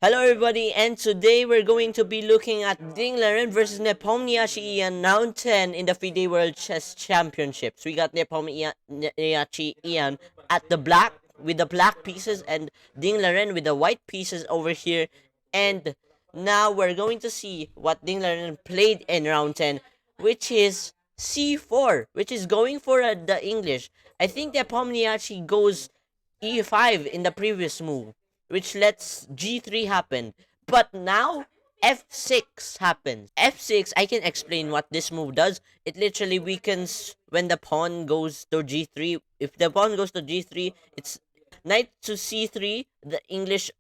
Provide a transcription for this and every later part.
Hello everybody, and today we're going to be looking at Ding Liren versus Nepomniachtchi Ian round 10 in the FIDE World Chess Championships. We got Nepomniachtchi Ian at the black with the black pieces and Ding Liren with the white pieces over here. And now we're going to see what Ding Liren played in round 10, which is c4, which is going for the English. I think Nepomniachtchi goes e5 in the previous move, which lets g3 happen. But now f6 happens. F6, I can explain what this move does. It literally weakens when the pawn goes to g3. If the pawn goes to g3, it's knight to c3, the English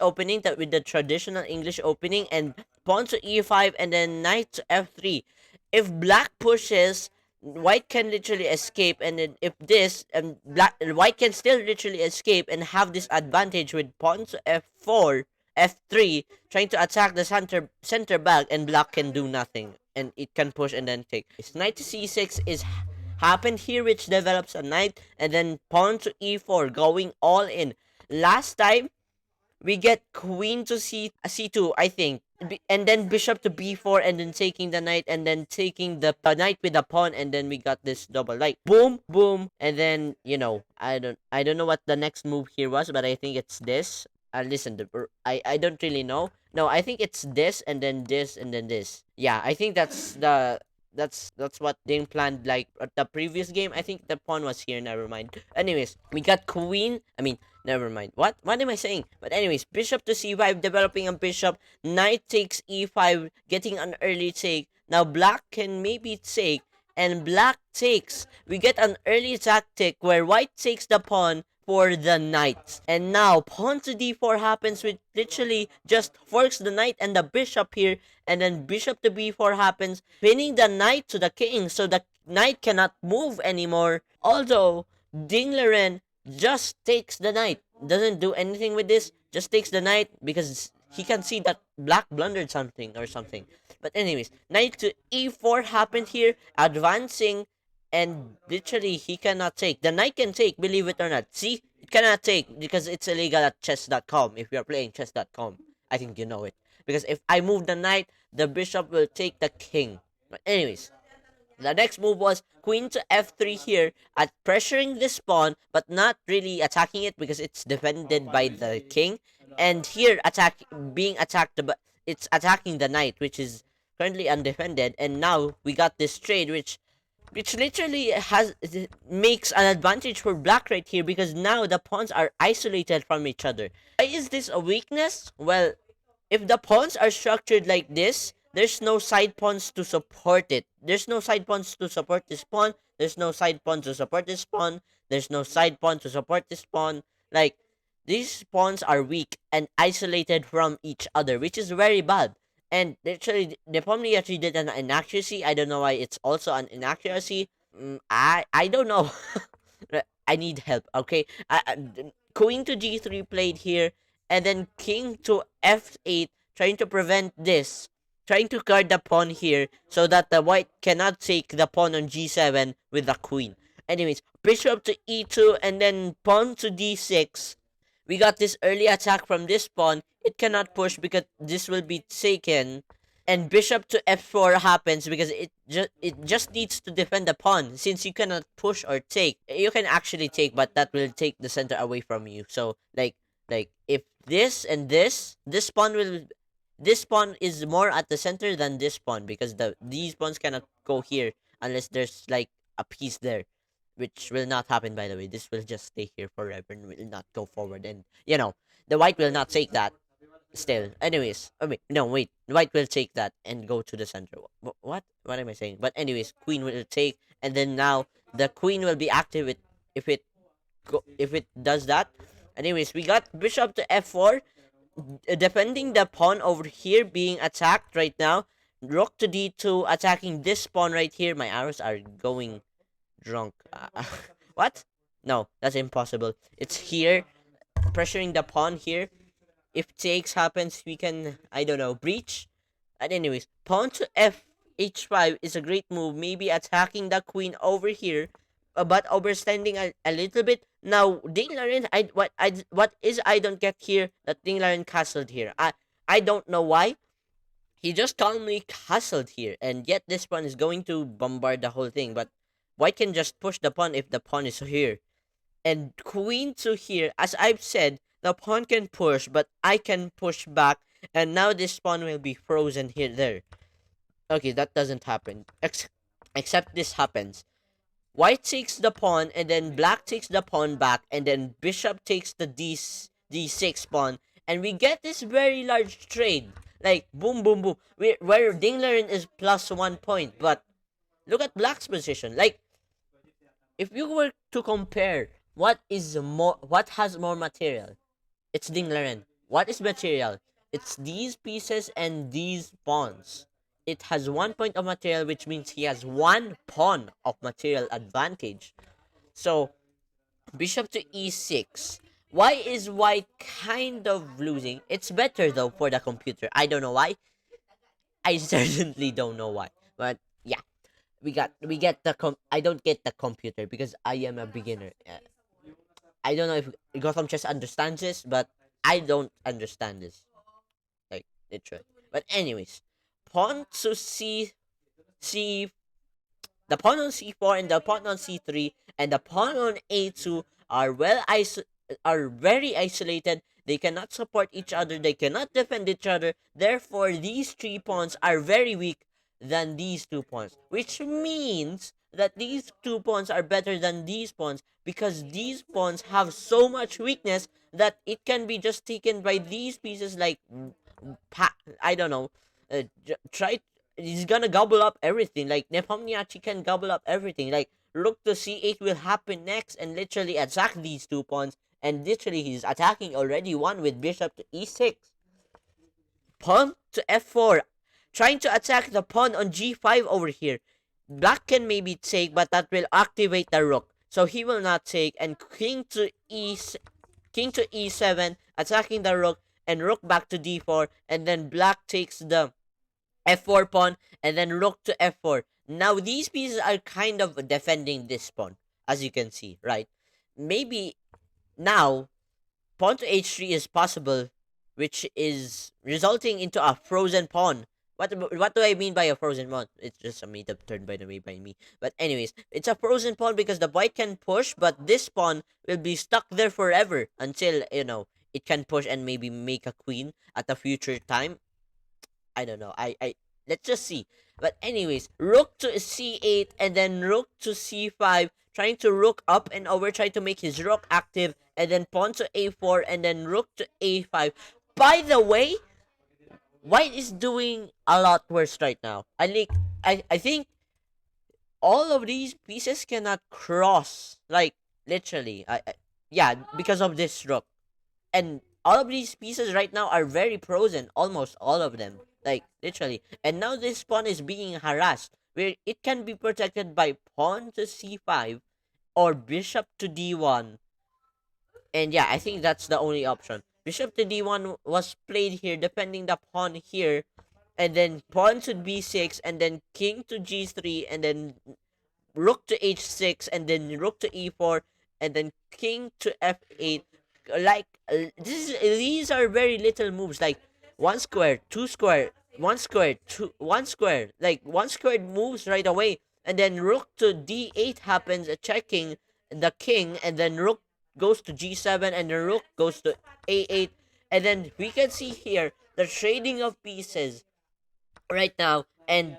opening, that with the traditional English opening, and pawn to e5, and then knight to f3. If black pushes, white can literally escape, and then if this white can still literally escape and have this advantage with pawn to f4, f3, trying to attack the center back, and black can do nothing, and it can push and then take. Knight to c6 is happened here, which develops a knight, and then pawn to e4, going all in. Last time we get queen to c2, I think, and then bishop to b4, and then taking the knight, and then taking the knight with the pawn, and then we got this double knight, boom boom, and then I don't know what the next move here was, but I think it's this. Listen, I don't really know. No, I think it's this, and then this, and then this. Yeah, I think that's what Ding planned, like at the previous game. I think the pawn was here. Never mind. Anyways, we got queen. I mean, never mind. What am I saying? But anyways, bishop to c5, developing a bishop. Knight takes e5, getting an early take. Now black can maybe take, and black takes. We get an early tactic where white takes the pawn for the knight. And now pawn to d4 happens, which literally just forks the knight and the bishop here, and then bishop to b4 happens, pinning the knight to the king, so the knight cannot move anymore. Although Ding Liren just takes the knight, doesn't do anything with this, just takes the knight because he can see that black blundered something or something. But anyways, knight to e4 happened here, advancing, and literally he cannot take. The knight can take, believe it or not. See, it cannot take because it's illegal at chess.com. If you're playing chess.com, I think you know it. Because if I move the knight, the bishop will take the king. But anyways, the next move was queen to f3 here, at pressuring this pawn, but not really attacking it because it's defended by the king. And here, being attacked, but it's attacking the knight, which is currently undefended. And now we got this trade, which literally makes an advantage for black right here, because now the pawns are isolated from each other. Why is this a weakness? Well, if the pawns are structured like this, there's no side pawns to support it. There's no side pawns to support this pawn. There's no side pawn to support this pawn. There's no side pawn to support this pawn. Like, these pawns are weak and isolated from each other, which is very bad. And literally, the pawn actually did an inaccuracy. I don't know why it's also an inaccuracy. I don't know. I need help. Okay, queen to g3 played here, and then king to f8, trying to prevent this, trying to guard the pawn here so that the white cannot take the pawn on g7 with the queen. Anyways, bishop to e2, and then pawn to d6. We got this early attack from this pawn. It cannot push because this will be taken. And bishop to f4 happens because it just needs to defend the pawn. Since you cannot push or take, you can actually take, but that will take the center away from you. So like if this and this pawn is more at the center than this pawn, because these pawns cannot go here unless there's like a piece there, which will not happen, by the way. This will just stay here forever and will not go forward. And, the white will not take that still. Anyways, no, wait. The white will take that and go to the center. What? What am I saying? But anyways, queen will take, and then now the queen will be active if it does that. Anyways, we got bishop to f4, defending the pawn over here being attacked right now. Rook to d2, attacking this pawn right here. My arrows are going drunk. What? No, that's impossible. It's here, pressuring the pawn here. If takes happens, we can, I don't know, breach. And anyways, pawn to h5 is a great move. Maybe attacking the queen over here, but overstanding a little bit. Now, Dinglaren, I don't get here that Dinglaren castled here. I don't know why. He just calmly castled here, and yet this pawn is going to bombard the whole thing. But white can just push the pawn if the pawn is here. And queen to here, as I've said, the pawn can push, but I can push back, and now this pawn will be frozen here there. Okay, that doesn't happen. Except this happens. White takes the pawn, and then black takes the pawn back, and then bishop takes the d6 pawn, and we get this very large trade. Like, boom, boom, boom. Where Dingleren is plus 1 point, but look at black's position. Like, if you were to compare what has more material, it's Dingleren. What is material? It's these pieces and these pawns. It has 1 point of material, which means he has 1 pawn of material advantage. So, bishop to e6. Why is white kind of losing? It's better though for the computer. I don't know why. I certainly don't know why. But yeah, we get the I don't get the computer because I am a beginner. I don't know if Gotham Chess understands this, but I don't understand this. Like, literally. But anyways, pawn to c the pawn on c4 and the pawn on c3 and the pawn on a2 are are very isolated. They cannot support each other. They cannot defend each other. Therefore, these 3 pawns are very weak than these 2 pawns, which means that these 2 pawns are better than these pawns because these pawns have so much weakness that it can be just taken by these pieces like I don't know. Try he's gonna gobble up everything. Like Nepomniachtchi can gobble up everything. Like rook to c8 will happen next and literally attack these 2 pawns. And literally he's attacking already one with bishop to e6. Pawn to f4. Trying to attack the pawn on g5 over here. Black can maybe take, but that will activate the rook. So he will not take. And king to e7, attacking the rook. And rook back to d4. And then black takes the f4 pawn. And then rook to f4. Now these pieces are kind of defending this pawn. As you can see, right? Maybe now pawn to h3 is possible, which is resulting into a frozen pawn. What do I mean by a frozen pawn? It's just a made-up turn by the way by me. But anyways, it's a frozen pawn because the white can push, but this pawn will be stuck there forever until, it can push and maybe make a queen at a future time. I don't know. I let's just see. But anyways, rook to c8 and then rook to c5, trying to rook up and over, trying to make his rook active, and then pawn to a4 and then rook to a5. By the way, white is doing a lot worse right now. I think all of these pieces cannot cross. Like literally, yeah, because of this rook. And all of these pieces right now are very frozen, almost all of them. Like literally. And now this pawn is being harassed, where it can be protected by pawn to c5 or bishop to d1. And yeah, I think that's the only option. Bishop to d1 was played here, defending the pawn here. And then pawn to b6, and then king to g3, and then rook to h6, and then rook to e4, and then king to f8. Like, these are very little moves. Like, 1 square, 2 square, 1 square, 1 square. Like, 1 squared moves right away. And then rook to d8 happens, checking the king, and then rook goes to g7, and the rook goes to a8. And then we can see here the trading of pieces right now. And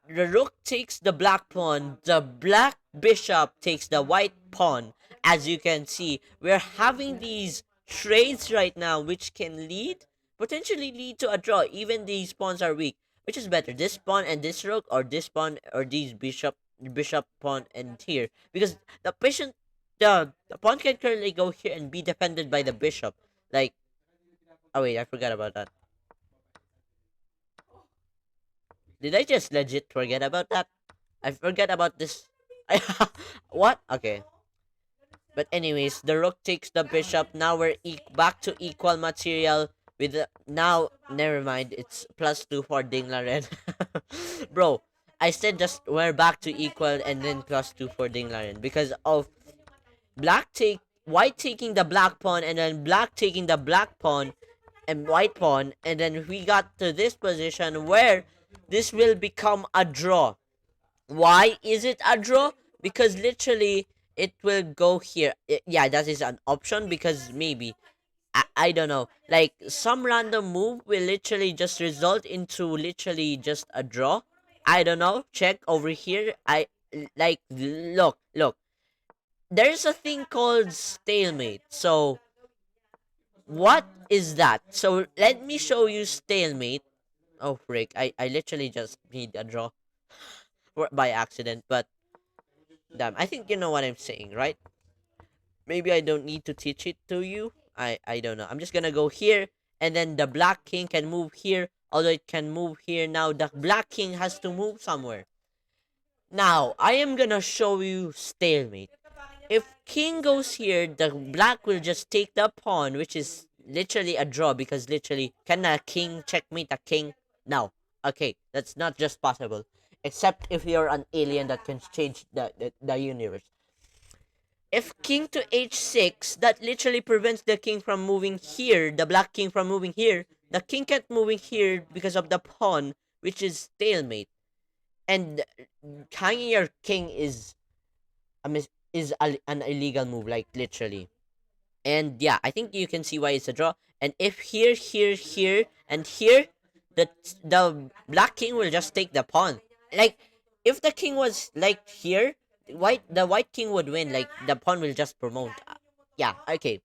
the rook takes the black pawn, the black bishop takes the white pawn. As you can see, we're having these trades right now, which can potentially lead to a draw. Even these pawns are weak. Which is better, this pawn and this rook, or this pawn or these bishop pawn and here? Because the pawn can currently go here and be defended by the bishop. Like, oh wait, I forgot about that. Did I just legit forget about that? I forgot about this. What? Okay. But anyways, the rook takes the bishop. Now we're back to equal material. Now, never mind. It's +2 for Dinglaren. Bro, I said just we're back to equal and then +2 for Dinglaren because of black white taking the black pawn, and then black taking the black pawn and white pawn, and then we got to this position where this will become a draw. Why is it a draw? Because literally it will go here. Yeah, that is an option, because maybe I don't know. Like some random move will literally just result into literally just a draw. I don't know. Check over here. I like look. There's a thing called stalemate. So what is that? So let me show you stalemate. Oh frick! I literally just made a draw by accident, but damn, I think you know what I'm saying, right? Maybe I don't need to teach it to you. I don't know. I'm just gonna go here, and then the black king can move here, although it can move here. Now the black king has to move somewhere. Now I am gonna show you stalemate. If king goes here, the black will just take the pawn, which is literally a draw, because literally, can a king checkmate a king? No. Okay, that's not just possible. Except if you're an alien that can change the universe. If king to h6, that literally prevents the king from moving here, the black king from moving here. The king can't move here because of the pawn, which is stalemate. And hanging your king is an illegal move, like literally. And yeah, I think you can see why it's a draw. And if here, and here, the black king will just take the pawn. Like, if the king was like here, the white king would win. Like the pawn will just promote. Yeah, okay.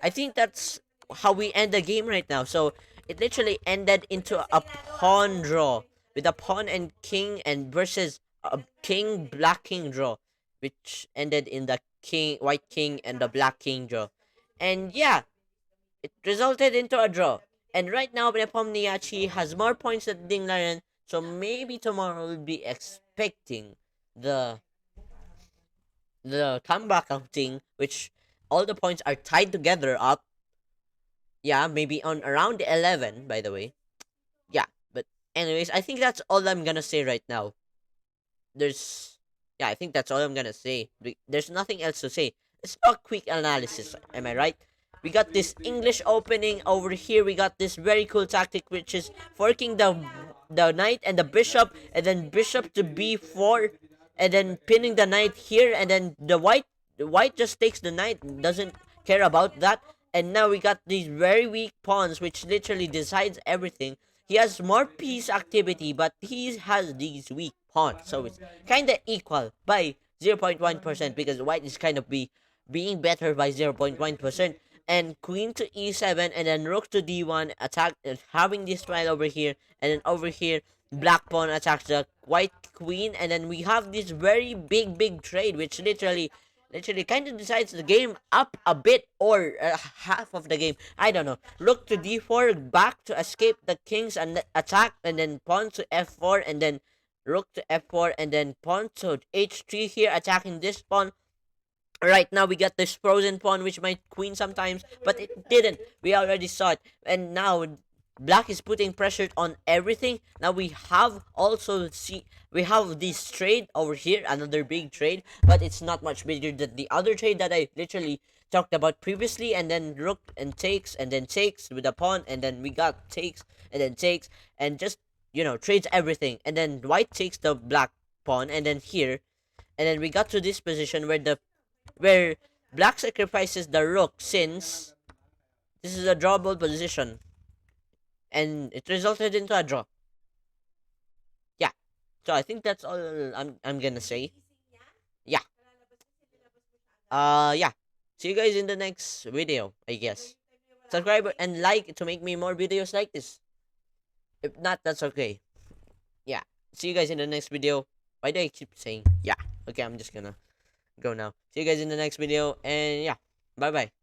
I think that's how we end the game right now. So it literally ended into a pawn draw with a pawn and king, and versus a king black king draw, which ended in the white king and the black king draw. And yeah, it resulted into a draw. And right now, Nepomniachtchi has more points than Dinglaren, so maybe tomorrow we'll be expecting the comeback outing, which all the points are tied together up. Yeah, maybe on around 11, by the way. Yeah, but anyways, I think that's all I'm gonna say right now. Yeah, I think that's all I'm gonna say. There's nothing else to say. It's a quick analysis, am I right? We got this English opening over here. We got this very cool tactic, which is forking the knight and the bishop, and then bishop to b4, and then pinning the knight here, and then the white just takes the knight, doesn't care about that. And now we got these very weak pawns, which literally decides everything. He has more piece activity, but he has these weak pawns, so it's kind of equal by 0.1%, because white is kind of being better by 0.1%. And queen to e7, and then rook to d1, attack, having this file over here, and then over here black pawn attacks the white queen, and then we have this very big trade, which literally kind of decides the game up a bit, or half of the game. I don't know. Rook to d4, back to escape the kings and attack, and then pawn to f4, and then rook to f4, and then pawn to h3 here, attacking this pawn. Right now we got this frozen pawn, which might queen sometimes, but it didn't. We already saw it. And now black is putting pressure on everything. Now we have this trade over here, another big trade, but it's not much bigger than the other trade that I literally talked about previously. And then rook and takes, and then takes with a pawn, and then we got takes, and then takes, and just trades everything. And then white takes the black pawn, and then here, and then we got to this position where black sacrifices the rook, since this is a drawable position, and it resulted into a draw. Yeah, so I think that's all I'm gonna say. Yeah. Yeah. See you guys in the next video, I guess. Subscribe and like to make me more videos like this. If not, that's okay. Yeah. See you guys in the next video. Why do I keep saying yeah? Okay, I'm just gonna go now. See you guys in the next video, and yeah, bye bye.